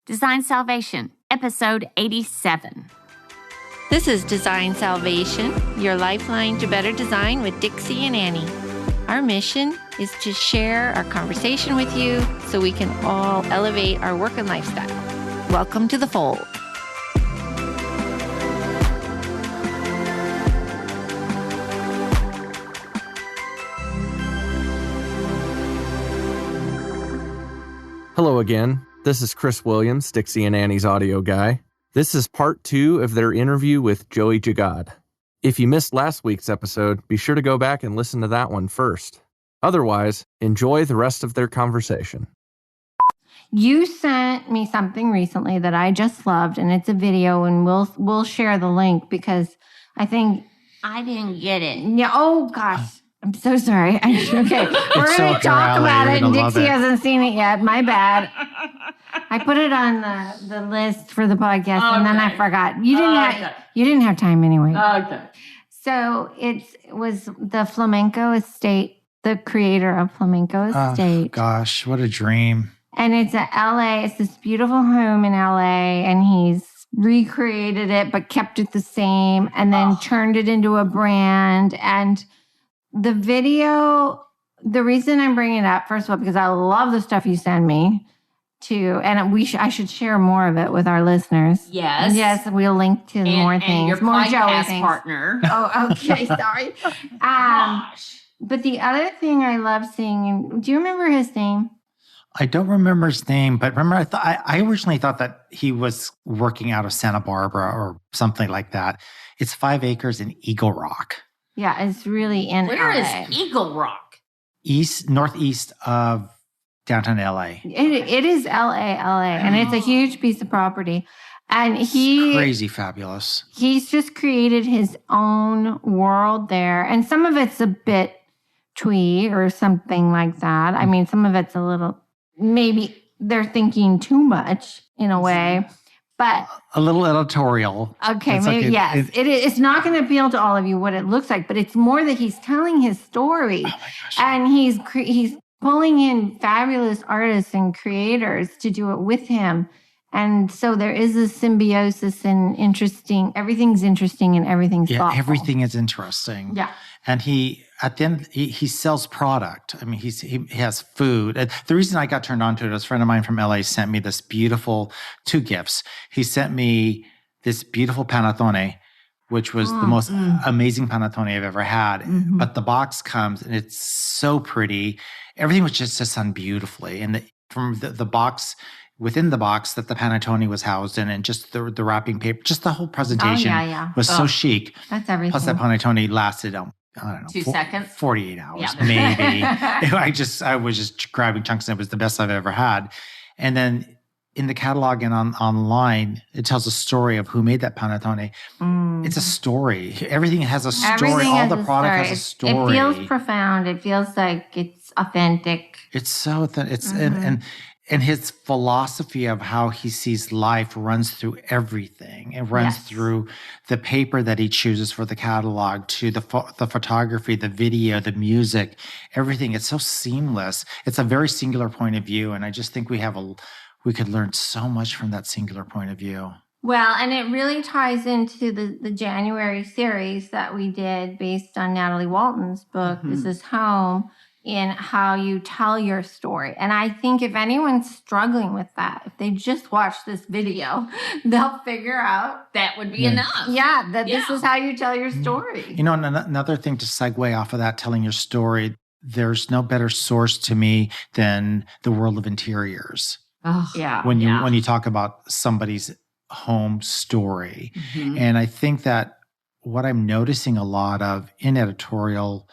Design Salvation, episode 87. This is Design Salvation, your lifeline to better design with Dixie and Annie. Our mission is to share our conversation with you so we can all elevate our work and lifestyle. Welcome to the fold. Hello again. This is Chris Williams, Dixie and Annie's audio guy. This is part 2 of their interview with Joey Jagod. If you missed last week's episode, be sure to go back and listen to that one first. Otherwise, enjoy the rest of their conversation. You sent me something recently that I just loved, and it's a video, and we'll share the link because I think I didn't get it. Yeah. Oh gosh, I'm so sorry. Okay, we're going to talk about it, and Dixie hasn't seen it yet. My bad. I put it on the list for the podcast, and then I forgot. You didn't have time anyway. Okay. So it was the Flamenco Estate, the creator of Flamenco Estate. Oh, gosh, what a dream. And it's at LA. It's this beautiful home in LA, and he's recreated it but kept it the same and then turned it into a brand. And the video, the reason I'm bringing it up, first of all, because I love the stuff you send me too, and I should share more of it with our listeners. Yes, we'll link to more things, and your more Joey podcast things. Partner. Oh, okay, sorry. Gosh. But the other thing I love seeing, do you remember his name? I don't remember his name, but remember, I originally thought that he was working out of Santa Barbara or something like that. It's 5 acres in Eagle Rock. Yeah, it's really in Where LA. is Eagle Rock? Northeast of downtown LA. It is LA, and it's a huge piece of property. And It's crazy fabulous. He's just created his own world there. And some of it's a bit twee or something like that. I mean, some of it's a little, maybe they're thinking too much in a way. But a little editorial. Okay, maybe, yes. It's not going to appeal to all of you what it looks like, but it's more that he's telling his story. Oh my gosh. And he's pulling in fabulous artists and creators to do it with him. And so there is a symbiosis and everything's interesting and everything's thoughtful. Everything is interesting. Yeah. And at the end, he sells product. I mean, he has food. And the reason I got turned on to it is a friend of mine from LA sent me this beautiful 2 gifts. He sent me this beautiful panettone, which was the most amazing panettone I've ever had. Mm-hmm. But the box comes and it's so pretty. Everything was just done beautifully. And from the box, within the box that the panettone was housed in, and just the wrapping paper, just the whole presentation was so chic. That's everything. Plus that panettone lasted, I don't know, 2 seconds? 48 hours, Yeah. maybe. I was just grabbing chunks, and it was the best I've ever had. And then in the catalog and online, it tells a story of who made that panettone. It's a story. Everything has a story. All the product has a story. It feels profound. It feels like it's authentic. It's so authentic. And his philosophy of how he sees life runs through everything. It runs through the paper that he chooses for the catalog, to the photography, the video, the music, everything. It's so seamless. It's a very singular point of view. And I just think we could learn so much from that singular point of view. Well, and it really ties into the January series that we did based on Natalie Walton's book, This Is Home, in how you tell your story. And I think if anyone's struggling with that, if they just watch this video, they'll figure out That would be enough. This is how you tell your story. You know, and another thing to segue off of that, telling your story, there's no better source to me than the world of interiors. Oh, yeah. When you talk about somebody's home story. Mm-hmm. And I think that what I'm noticing a lot of in editorial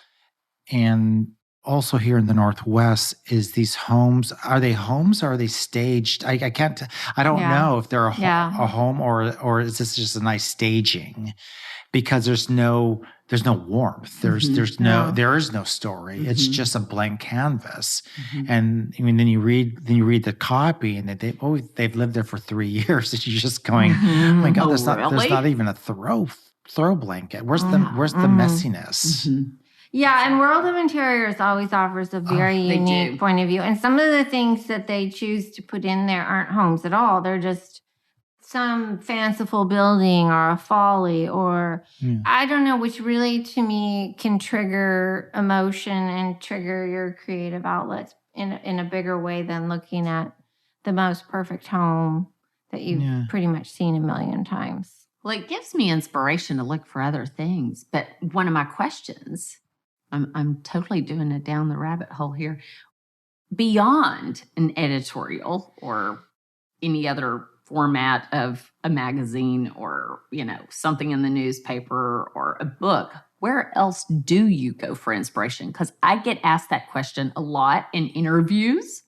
and also here in the Northwest is these homes. Are they homes or are they staged? I don't know if they're a home or is this just a nice staging, because there's no warmth. There is no story. Mm-hmm. It's just a blank canvas. Mm-hmm. And I mean, then you read the copy and they've lived there for 3 years. And you're just going, oh my God, there's not even a throw blanket. Where's the messiness? Mm-hmm. Yeah, and World of Interiors always offers a very they unique do. point of view. And some of the things that they choose to put in there aren't homes at all. They're just some fanciful building or a folly or I don't know, which really to me can trigger emotion and trigger your creative outlets in a bigger way than looking at the most perfect home that you've pretty much seen a million times. Well, it gives me inspiration to look for other things. But one of my questions, I'm totally doing it down the rabbit hole here, beyond an editorial or any other format of a magazine or, something in the newspaper or a book, where else do you go for inspiration? Because I get asked that question a lot in interviews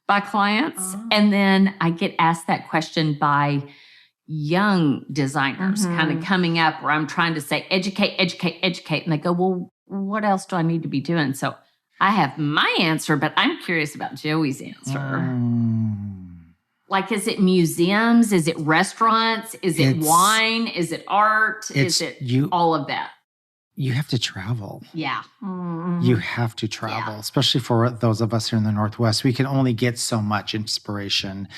by clients. And then I get asked that question by young designers kind of coming up where I'm trying to say, educate. And they go, well, what else do I need to be doing? So I have my answer, but I'm curious about Joey's answer. Like, is it museums? Is it restaurants? Is it wine? Is it art? Is it all of that? You have to travel. Yeah. You have to travel, especially for those of us here in the Northwest. We can only get so much inspiration,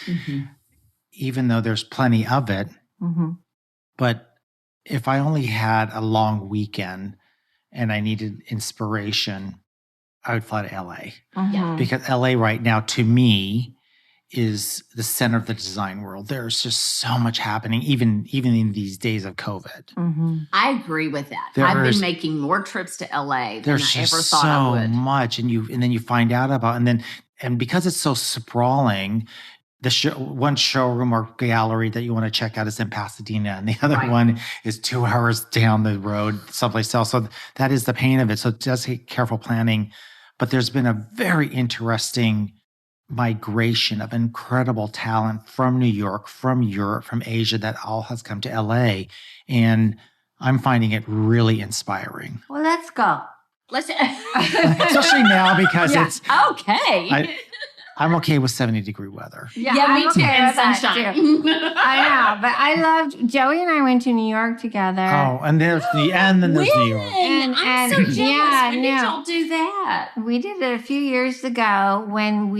even though there's plenty of it. But if I only had a long weekend and I needed inspiration, I would fly to LA. Because LA right now, to me, is the center of the design world. There's just so much happening, even in these days of COVID. I agree with that. I've been making more trips to LA than I ever thought I would. There's so much, and then you find out about, and because it's so sprawling, one showroom or gallery that you want to check out is in Pasadena, and the other one is 2 hours down the road someplace else. So that is the pain of it. So it does take careful planning. But there's been a very interesting migration of incredible talent from New York, from Europe, from Asia that all has come to LA. And I'm finding it really inspiring. Well, let's go. Especially now because it's okay. I'm okay with 70-degree weather. Yeah, me too. And sunshine. I know, but I loved Joey and I went to New York together. Oh, and then there's New York. I'm so jealous. When did y'all do that? We did it a few years ago when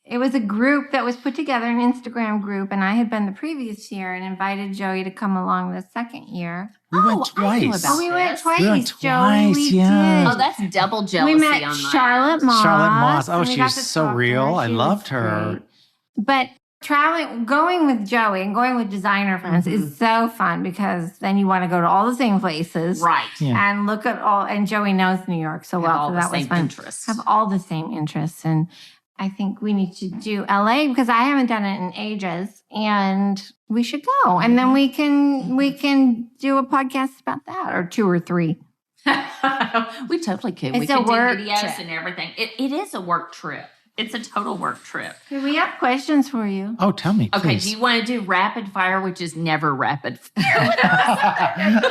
it was a group that was put together, an Instagram group, and I had been the previous year and invited Joey to come along the second year. We went twice. We went twice, Joey. We did. Oh, that's double jealousy. We met on Charlotte Moss. Oh, she was so real. I loved her. But going with Joey and going with designer friends is so fun because then you want to go to all the same places. Right. Yeah. And look at and Joey knows New York so well. So that was fun. Have all the same interests. And I think we need to do LA because I haven't done it in ages and we should go. And then we can do a podcast about that or 2 or 3. We totally could. It's we could do work videos trip. And everything. It is a work trip. It's a total work trip. We have questions for you. Oh, tell me, please. Okay, do you want to do rapid fire, which is never rapid fire?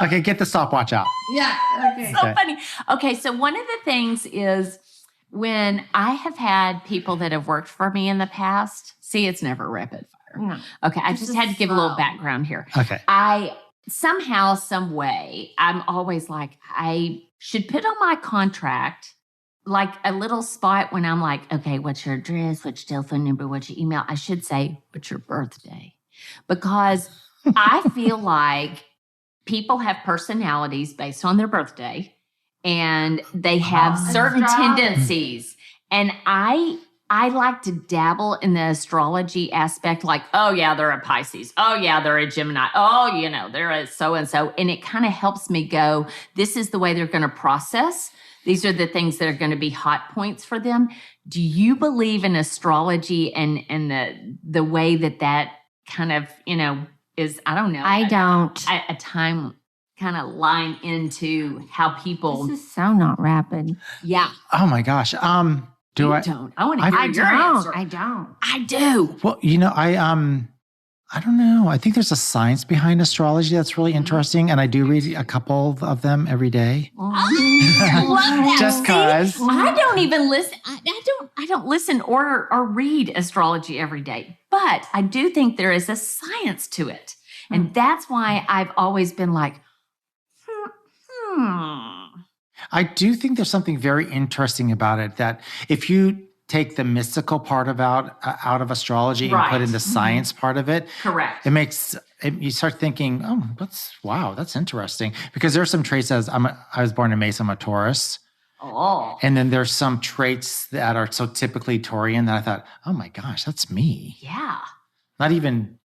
Okay, get the stopwatch out. Yeah. Okay. So funny. Okay, so one of the things is when I have had people that have worked for me in the past, it's never rapid fire. No. Okay, I just had to give a little background here. Okay. I somehow, some way, I'm always like, I should put on my contract like a little spot when I'm like, okay, what's your address? What's your telephone number? What's your email? I should say, what's your birthday? Because I feel like people have personalities based on their birthday and they have certain tendencies. And I like to dabble in the astrology aspect, like, oh, yeah, they're a Pisces. Oh, yeah, they're a Gemini. Oh, they're a so-and-so. And it kind of helps me go, this is the way they're going to process. These are the things that are going to be hot points for them. Do you believe in astrology and the way that kind of, is, I don't know. I don't. A time kind of line into how people. This is so not rapid. Yeah. Oh, my gosh. Do I don't. I want to hear your answer. I don't. I do. Well, I don't know. I think there's a science behind astrology that's really interesting, and I do read a couple of them every day. I love that. Just because I don't even listen. I don't listen or read astrology every day, but I do think there is a science to it, and that's why I've always been like, I do think there's something very interesting about it, that if you take the mystical part out of astrology and put in the science part of it, Correct. it makes you start thinking, oh, that's interesting. Because there's some traits I was born in May, so I'm a Taurus. Oh. And then there's some traits that are so typically Taurian that I thought, oh my gosh, that's me. Yeah. Not even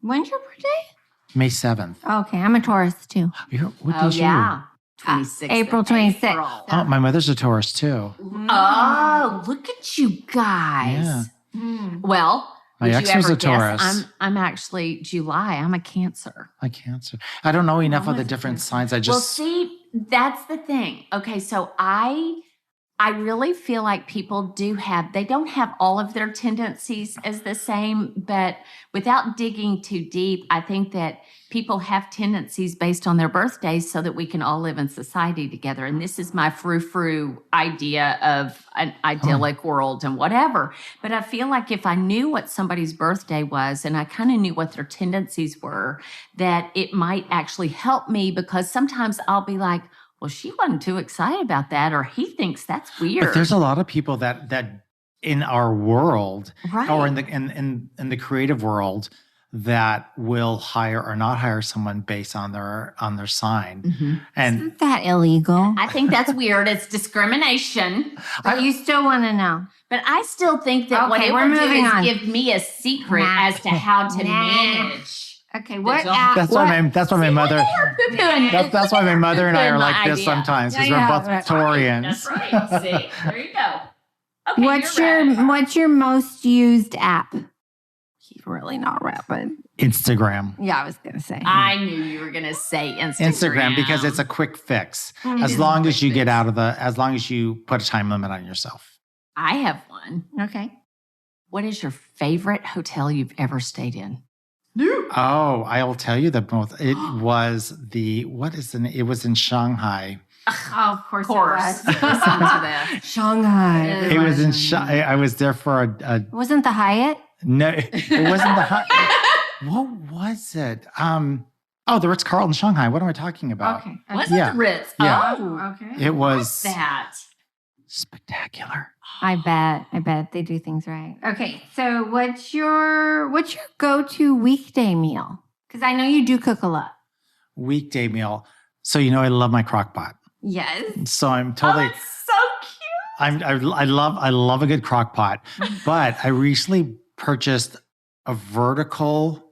When's your birthday? May 7th. Okay, I'm a Taurus too. What is you? 26th April of 26th. April. Oh, my mother's a Taurus too. Oh, look at you guys. Yeah. Well, My would ex you was ever a Taurus. guess I'm actually July. I'm a Cancer. My Cancer. I don't know enough of Almost the different Cancer. signs. I Well, just see, that's the thing. Okay, so I really feel like people they don't have all of their tendencies as the same, but without digging too deep, I think that people have tendencies based on their birthdays so that we can all live in society together. And this is my frou-frou idea of an idyllic world and whatever. But I feel like if I knew what somebody's birthday was and I kind of knew what their tendencies were, that it might actually help me, because sometimes I'll be like, well, she wasn't too excited about that, or he thinks that's weird. But there's a lot of people that in our world, Right. or in the creative world, that will hire or not hire someone based on their sign. Mhm. And Isn't that illegal? I think that's weird. It's discrimination. But you still want to know. But I still think that what Okay, it we're would do moving is on. give me a secret Nah. as to how to Nah. manage. Okay, what? job. that's why my mother. That's why my mother and I are like this sometimes, because Yeah, we're both right. Taurians. That's right. See, there you go. Okay, What's your most used app? He's really not rapping. Instagram. Yeah, I was gonna say. I knew you were going to say Instagram. Because it's a quick fix. It As is long a as you quick get fix. out of as long as you put a time limit on yourself. I have one. Okay. What is your favorite hotel you've ever stayed in? Oh, I will tell you the most. It was it was in Shanghai. Oh, of course. Of course. Listen to that. Shanghai. It was in Shanghai. I was there for a Wasn't the Hyatt? no, it wasn't what was it? The Ritz-Carlton Shanghai. What am I talking about? Okay. Was it Yeah. the Ritz? Yeah. Oh, Okay. It was what's that? spectacular. I bet they do things right. Okay, so what's your go-to weekday meal? Because I know you do cook a lot. Weekday meal. So I love my crock pot. Yes. So I'm totally. That's so cute. I love a good crock pot, but I recently purchased a vertical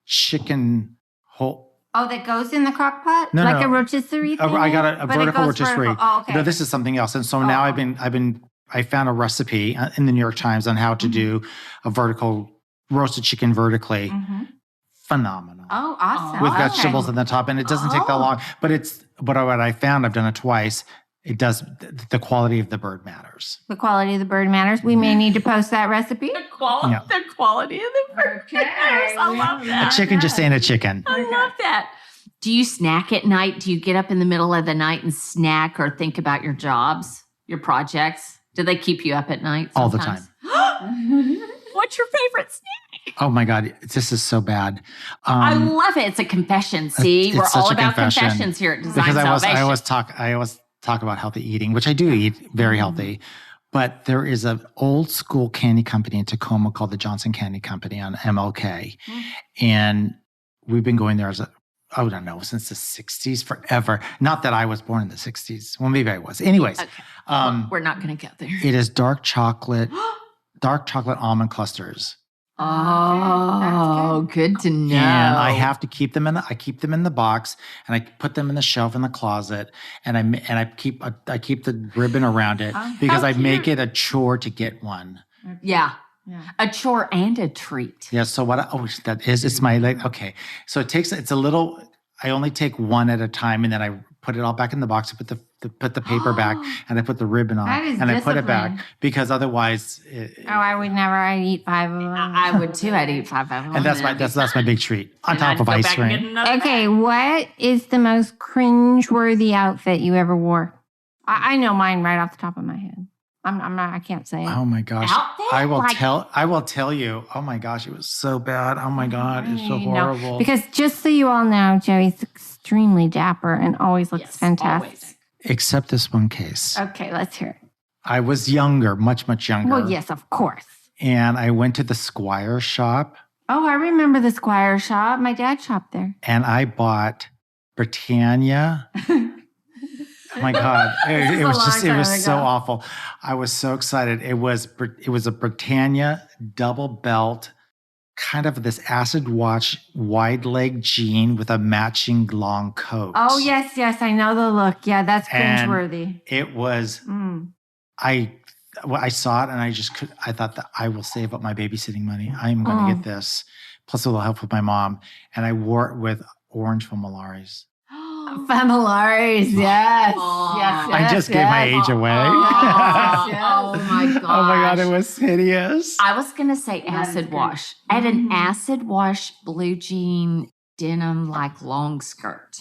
chicken whole. Oh, that goes in the crock pot? No, like no. a rotisserie thing? I got a But it vertical goes rotisserie. vertical. Oh, okay. No, this is something else. And so now Oh. I found a recipe in the New York Times on how to do a vertical roasted chicken vertically. Mhm. Phenomenal. Oh, awesome. With Okay. vegetables on the top, and it doesn't take that Oh. long. But what I found, I've done it twice. It does. The quality of the bird matters. The quality of the bird matters. We may need to post that recipe. The quality, Yeah. the quality of the burgers. I love A that. chicken just ain't a chicken. I love that. Do you snack at night? Do you get up in the middle of the night and snack or think about your jobs, your projects? Do they keep you up at night? All the sometimes? What's your favorite snack? Oh my God, this is so bad. I love it. It's a confession. See, it's we're such all a about confession. confessions here at Design Because Salvation. I always talk about healthy eating, which I do eat very healthy. But there is an old school candy company in Tacoma called the Johnson Candy Company on MLK. And we've been going there I don't know, since the 60s, forever. Not that I was born in the 60s. Well, maybe I was. Anyways, Okay. Well, we're not going to go there. it is dark chocolate almond clusters. Oh, good to know. And I have to keep them in the box, and I put them in the shelf in the closet, and I keep the ribbon around it because How I make cute. it a chore to get one. Yeah. Yeah. A chore and a treat. Yeah. So it's my okay. So it's a little. I only take one at a time, and then I put it all back in the box. I put the paper back, and I put the ribbon on, That is and I put it discipline. back because otherwise. I would never. I'd eat 5 of them. I would too. I'd eat 5 of them. and that's my big treat on top of ice cream. Okay, what is the most cringe-worthy outfit you ever wore? I know mine right off the top of my head. I can't say it. Oh my gosh. Outfit? I will tell you. Oh my gosh, it was so bad. Oh my God, it's so horrible. Because just so you all know, Joey's extremely dapper and always looks fantastic. Always. Except this one case. Okay, let's hear it. I was younger, much, much younger. Well, yes, of course. And I went to the Squire shop. Oh, I remember the Squire shop. My dad shopped there. And I bought Britannia. Oh my God. It was so awful. I was so excited. It was a Britannia double belt, kind of this acid wash wide leg jean with a matching long coat. Oh, yes. I know the look. Yeah, that's cringeworthy. It was, I saw it and I thought that I will save up my babysitting money. I'm going to get this. Plus it'll help with my mom. And I wore it with orange famularies. Famularies, yes. I just gave my age away. Oh my gosh. Oh my God, it was hideous. I was going to say acid wash. I had an acid wash blue jean denim like long skirt.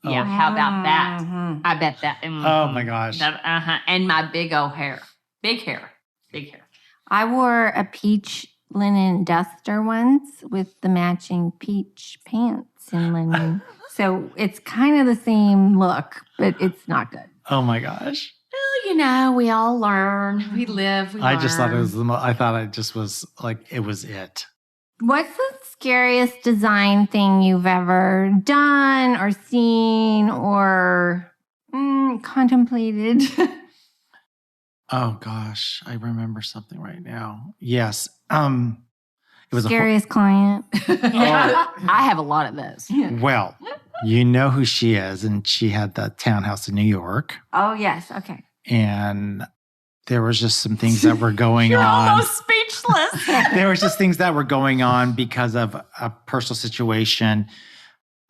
Yeah, how about that? I bet that. Oh my gosh. And my big old hair. Big hair. I wore a peach linen duster once with the matching peach pants in linen. So it's kind of the same look, but it's not good. Oh my gosh. Well, we all learn. We live, we learn. I just thought it was I thought it just was like, it was it. What's the scariest design thing you've ever done or seen or contemplated? Oh gosh, I remember something right now. Yes. It was scariest client. I have a lot of those. Well, you know who she is, and she had the townhouse in New York. Oh yes, okay. And there was just some things that were going You're on. almost speechless. There was just things that were going on because of a personal situation.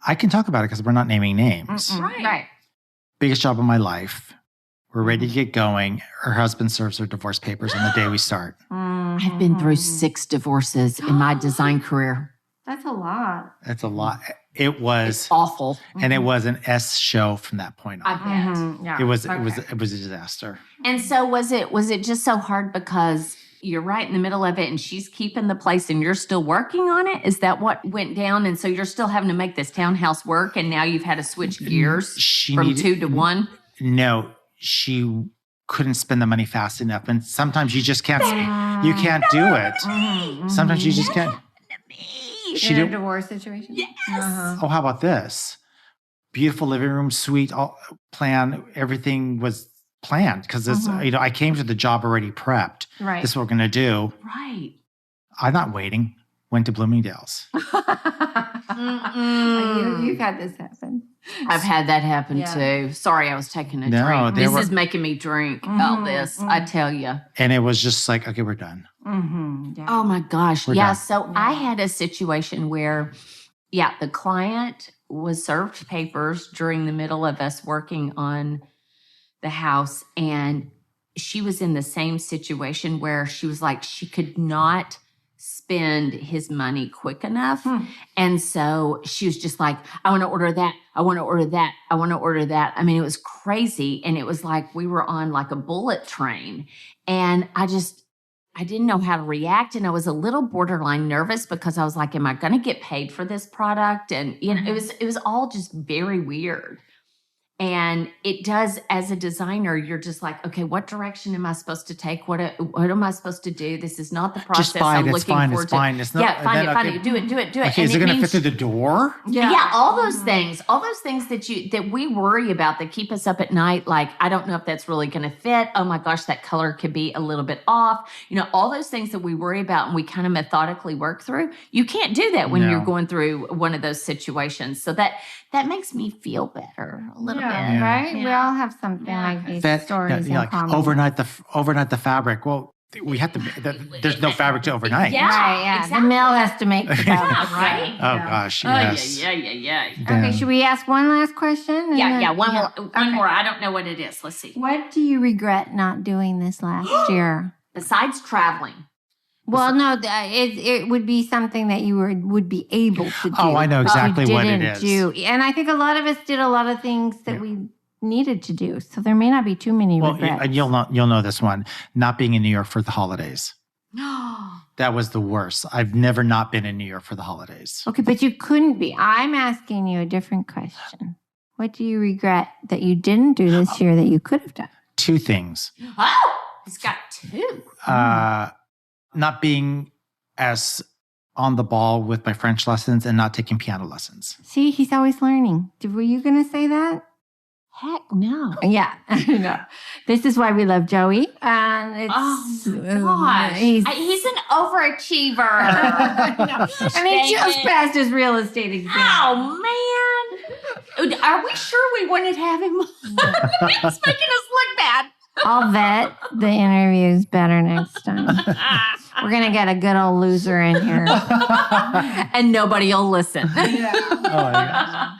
I can talk about it because we're not naming names. Right. Biggest job of my life. We're ready to get going. Her husband serves her divorce papers on the day we start. I've been through 6 divorces in my design career. That's a lot. That's a lot. It was It's awful. And it was an S show from that point on. I bet. Yeah. It was a disaster. And so was it just so hard because you're right in the middle of it and she's keeping the place and you're still working on it? Is that what went down? And so you're still having to make this townhouse work and now you've had to switch gears from 2 to 1? No, she couldn't spend the money fast enough. And sometimes you just can't do it. Sometimes you just can't. She did a divorce situation? Yes. Oh, how about this? Beautiful living room, suite, all plan. Everything was planned because I came to the job already prepped. Right. This is what we're going to do. Right. I'm not waiting. Went to Bloomingdale's. You've had this happen. I've had that happen too. Sorry, I was taking a drink. This is making me drink all this, I tell you. And it was just like, okay, we're done. Yeah. Oh my gosh. We're Yeah. done. So I had a situation where, the client was served papers during the middle of us working on the house. And she was in the same situation where she was like, she could not spend his money quick enough. And so she was just like, I want to order that. I want to order that. I want to order that. I mean, it was crazy. And it was like we were on like a bullet train. And I didn't know how to react. And I was a little borderline nervous because I was like, am I going to get paid for this product? And, it was all just very weird. And it does, as a designer, you're just like, okay, what direction am I supposed to take? What am I supposed to do? This is not the process Just fine. I'm It's looking fine. forward It's to. fine. It's not. Yeah, find then, it. Do it. Okay, is it going to fit through the door? Yeah, all those things that we worry about that keep us up at night. Like, I don't know if that's really going to fit. Oh my gosh, that color could be a little bit off. All those things that we worry about and we kind of methodically work through. You can't do that when you're going through one of those situations. So that makes me feel better a little bit. Right? Yeah. We all have something like these stories in like common. overnight the fabric. Well, we have to. There's no fabric to overnight. Yeah. Right, yeah. Exactly. The mill has to make the fabric. Right. Oh gosh, yes. Yeah. Okay, should we ask one last question? One more. I don't know what it is. Let's see. What do you regret not doing this last year? Besides traveling. Well, no, it would be something that you would be able to do. Oh, I know exactly what it is. And I think a lot of us did a lot of things that we needed to do. So there may not be too many regrets. You'll know this one. Not being in New York for the holidays. That was the worst. I've never not been in New York for the holidays. Okay, but you couldn't be. I'm asking you a different question. What do you regret that you didn't do this year that you could have done? 2 things. Oh, he's got 2. Not being as on the ball with my French lessons and not taking piano lessons. See, he's always learning. Were you going to say that? Heck no. Yeah, no. This is why we love Joey. And it's, gosh. He's an overachiever. And he just passed his real estate exam. Oh, man. Are we sure we wanted to have him? He's making us look bad. I'll vet the interviews better next time. We're going to get a good old loser in here. And nobody will listen. Yeah. Oh, my gosh.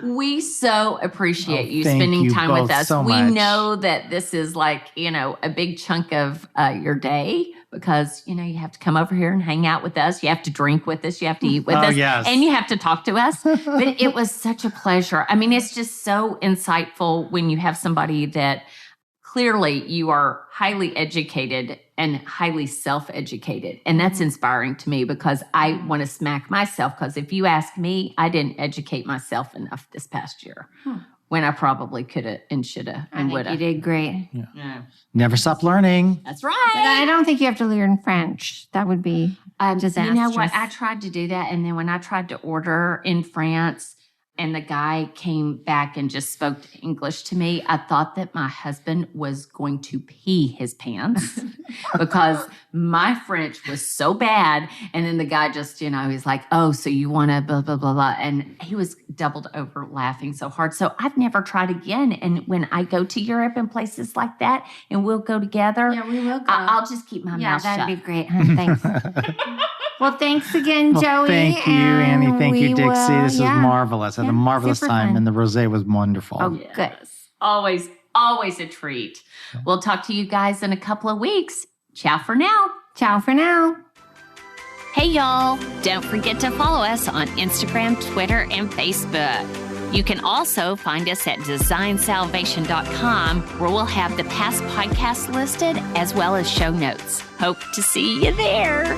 We so appreciate you spending time with us. So we much. know that this is like, a big chunk of your day because, you have to come over here and hang out with us. You have to drink with us. You have to eat with us. Yes. And you have to talk to us. But it was such a pleasure. I mean, it's just so insightful when you have somebody that clearly you are highly educated and highly self-educated. And that's inspiring to me because I want to smack myself because if you ask me, I didn't educate myself enough this past year when I probably could have and should have and would have. You did great. Yeah. Never stop learning. That's right. But I don't think you have to learn French. That would be disastrous. You know what? I tried to do that. And then when I tried to order in France, and the guy came back and just spoke English to me, I thought that my husband was going to pee his pants because my French was so bad. And then the guy just, he's like, oh, so you want to blah, blah, blah, blah. And he was doubled over laughing so hard. So I've never tried again. And when I go to Europe and places like that and we'll go together, we will go. I'll just keep my mouth shut. Yeah, that'd be great. Thanks. Well, thanks again, Joey. Thank you, Annie. Thank you, Dixie. This was marvelous. I had a marvelous time, fun. and the rosé was wonderful. Oh, good. Always a treat. We'll talk to you guys in a couple of weeks. Ciao for now. Ciao for now. Hey, y'all. Don't forget to follow us on Instagram, Twitter, and Facebook. You can also find us at designsalvation.com, where we'll have the past podcasts listed as well as show notes. Hope to see you there.